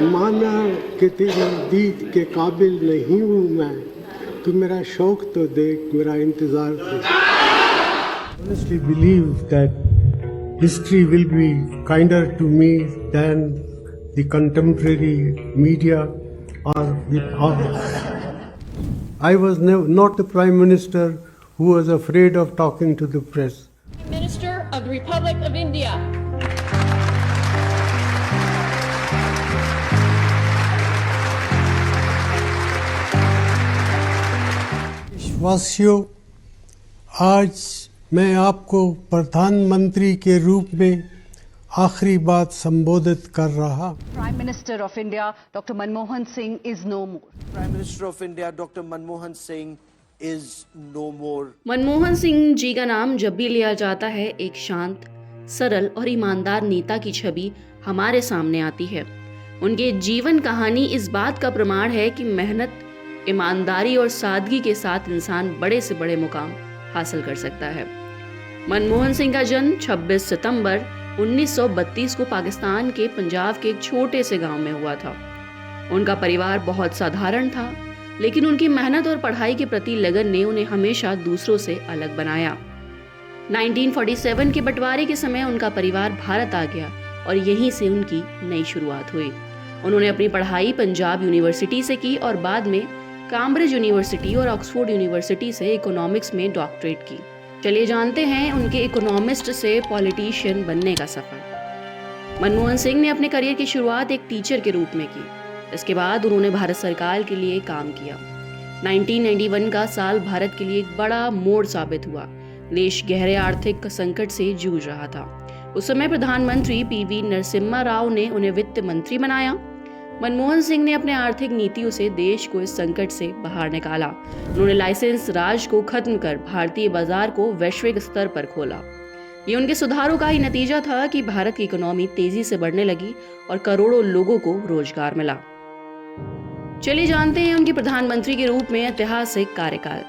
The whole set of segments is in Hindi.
माना कि तेरी दीद के काबिल नहीं हूँ मैं, तू मेरा शौक तो देख, मेरा इंतज़ार देख। Honestly believe that history will be kinder to me than the contemporary media or with others. I was not the Prime Minister who was afraid of talking to the press. Minister of the Republic of India. देशवासियों, आज मैं आपको प्रधानमंत्री के रूप में आखिरी बात संबोधित कर रहा। Prime Minister of India, Dr. Manmohan Singh is no more. Prime Minister of India, Dr. Manmohan Singh is no more. Manmohan Singh ji का नाम जब भी लिया जाता है, एक शांत, सरल और ईमानदार नेता की छवि हमारे सामने आती है। उनके जीवन कहानी इस बात का प्रमाण है कि मेहनत, ईमानदारी और सादगी के साथ इंसान बड़े से बड़े मुकाम हासिल कर सकता है। मनमोहन सिंह का जन्म 26 सितंबर 1932 को पाकिस्तान के पंजाब के एक छोटे से गांव में हुआ था। उनका परिवार बहुत साधारण था, लेकिन उनकी मेहनत और पढ़ाई के प्रति लगन ने उन्हें हमेशा दूसरों से अलग बनाया। 1947 के बंटवारे के समय उनका परिवार भारत आ गया और यहीं से उनकी नई शुरुआत हुई। उन्होंने अपनी पढ़ाई पंजाब यूनिवर्सिटी से की और बाद में कैम्ब्रिज यूनिवर्सिटी और ऑक्सफोर्ड यूनिवर्सिटी से इकोनॉमिक्स में डॉक्टरेट की। चलिए जानते हैं उनके इकोनॉमिस्ट से पॉलिटिशियन बनने का सफर। मनमोहन सिंह ने अपने करियर की शुरुआत एक टीचर के रूप में की। इसके बाद उन्होंने भारत सरकार के लिए काम किया। 1991 का साल भारत के लिए एक बड़ा मोड़ साबित हुआ। देश गहरे आर्थिक संकट से जूझ रहा था। उस समय प्रधानमंत्री पीवी नरसिम्हा राव ने उन्हें वित्त मंत्री बनाया। मनमोहन सिंह ने अपने आर्थिक नीतियों से देश को इस संकट से बाहर निकाला। उन्होंने लाइसेंस राज को खत्म कर भारतीय बाजार को वैश्विक स्तर पर खोला। ये उनके सुधारों का ही नतीजा था कि भारत की इकोनॉमी तेजी से बढ़ने लगी और करोड़ों लोगों को रोजगार मिला। चलिए जानते हैं उनके प्रधानमंत्री के रूप में ऐतिहासिक कार्यकाल।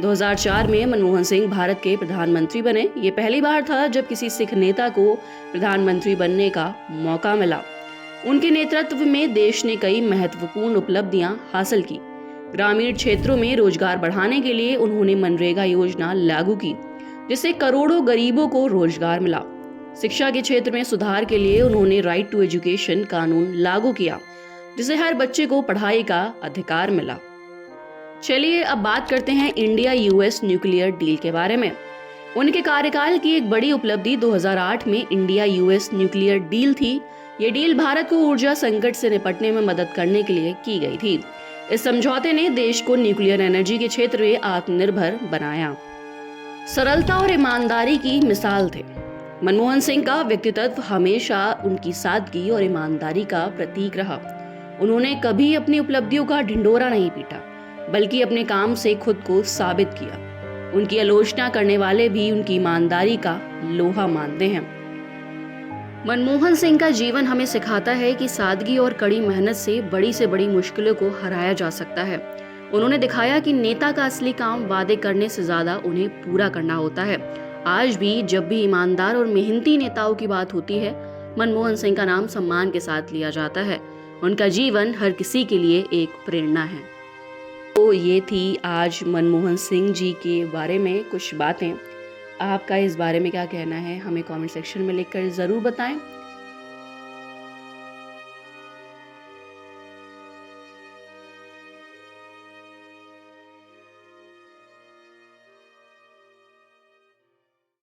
2004 में मनमोहन सिंह भारत के प्रधानमंत्री बने। ये पहली बार था जब किसी सिख नेता को प्रधानमंत्री बनने का मौका मिला। उनके नेतृत्व में देश ने कई महत्वपूर्ण उपलब्धियां हासिल की। ग्रामीण क्षेत्रों में रोजगार बढ़ाने के लिए उन्होंने मनरेगा योजना लागू की, जिससे करोड़ों गरीबों को रोजगार मिला। शिक्षा के क्षेत्र में सुधार के लिए उन्होंने राइट टू एजुकेशन कानून लागू किया, जिससे हर बच्चे को पढ़ाई का अधिकार मिला। चलिए अब बात करते हैं इंडिया यूएस न्यूक्लियर डील के बारे में। उनके कार्यकाल की एक बड़ी उपलब्धि 2008 में इंडिया यूएस न्यूक्लियर डील थी। ये डील भारत को ऊर्जा संकट से निपटने में मदद करने के लिए की गई थी। इस समझौते ने देश को न्यूक्लियर एनर्जी के क्षेत्र में आत्मनिर्भर बनाया। सरलता और ईमानदारी की मिसाल थे। मनमोहन सिंह का व्यक्तित्व हमेशा उनकी सादगी और ईमानदारी का प्रतीक रहा। उन्होंने कभी अपनी उपलब्धियों का ढिंढोरा नहीं पीटा, बल्कि अपने काम से खुद को साबित किया। उनकी आलोचना करने वाले भी उनकी ईमानदारी का लोहा मानते हैं। मनमोहन सिंह का जीवन हमें सिखाता है कि सादगी और कड़ी मेहनत से बड़ी मुश्किलों को हराया जा सकता है। उन्होंने दिखाया कि नेता का असली काम वादे करने से ज्यादा उन्हें पूरा करना होता है। आज भी जब भी ईमानदार और मेहनती नेताओं की बात होती है, मनमोहन सिंह का नाम सम्मान के साथ लिया जाता है। उनका जीवन हर किसी के लिए एक प्रेरणा है। तो ये थी आज मनमोहन सिंह जी के बारे में कुछ बातें। आपका इस बारे में क्या कहना है, हमें कमेंट सेक्शन में लिखकर ज़रूर बताएं।